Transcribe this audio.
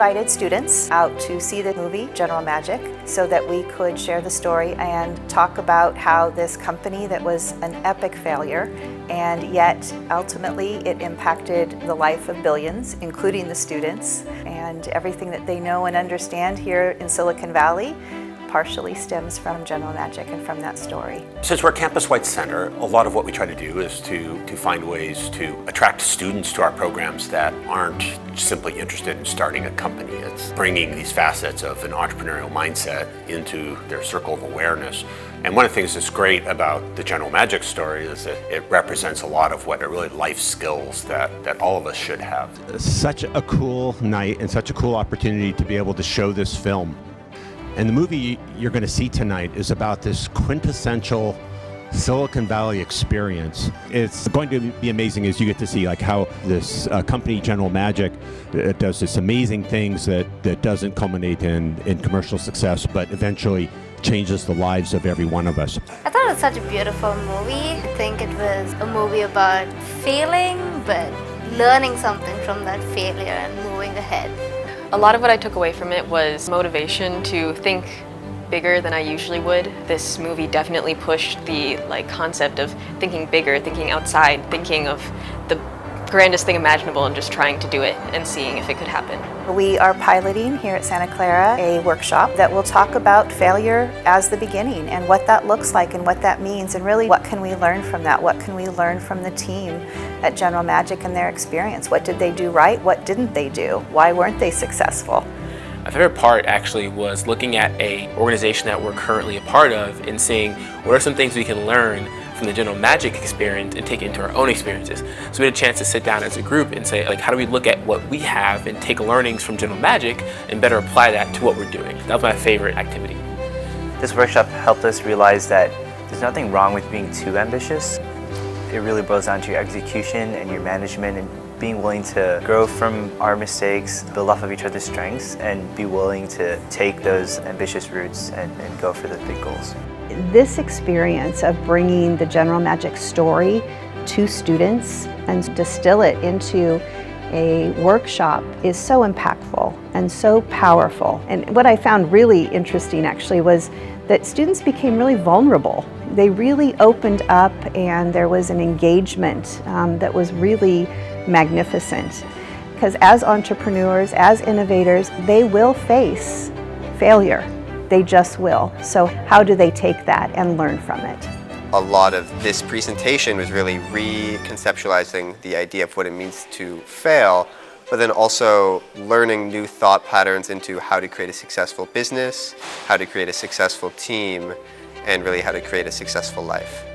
invited students out to see the movie General Magic so that we could share the story and talk about how this company that was an epic failure and yet ultimately it impacted the life of billions, including the students, and everything that they know and understand here in Silicon Valley partially stems from General Magic and from that story. Since we're a campus-wide center, a lot of what we try to do is to find ways to attract students to our programs that aren't simply interested in starting a company. It's bringing these facets of an entrepreneurial mindset into their circle of awareness. And one of the things that's great about the General Magic story is that it represents a lot of what are really life skills that all of us should have. Such a cool night and such a cool opportunity to be able to show this film. And the movie you're going to see tonight is about this quintessential Silicon Valley experience. It's going to be amazing as you get to see like how this company, General Magic, does this amazing things that doesn't culminate in commercial success, but eventually changes the lives of every one of us. I thought it was such a beautiful movie. I think it was a movie about failing, but learning something from that failure and moving ahead. A lot of what I took away from it was motivation to think bigger than I usually would. This movie definitely pushed the concept of thinking bigger, thinking outside, thinking of the grandest thing imaginable and just trying to do it and seeing if it could happen. We are piloting here at Santa Clara a workshop that will talk about failure as the beginning and what that looks like and what that means, and really what can we learn from that? What can we learn from the team at General Magic and their experience? What did they do right? What didn't they do? Why weren't they successful? My favorite part actually was looking at an organization that we're currently a part of and seeing what are some things we can learn from the General Magic experience and take it into our own experiences. So we had a chance to sit down as a group and say, how do we look at what we have and take learnings from General Magic and better apply that to what we're doing. That was my favorite activity. This workshop helped us realize that there's nothing wrong with being too ambitious. It really boils down to your execution and your management and being willing to grow from our mistakes, build off of each other's strengths, and be willing to take those ambitious routes and go for the big goals. This experience of bringing the General Magic story to students and distill it into a workshop is so impactful and so powerful. And what I found really interesting actually was that students became really vulnerable. They really opened up and there was an engagement that was really magnificent. Because as entrepreneurs, as innovators, they will face failure. They just will. So how do they take that and learn from it? A lot of this presentation was really reconceptualizing the idea of what it means to fail, but then also learning new thought patterns into how to create a successful business, how to create a successful team, and really how to create a successful life.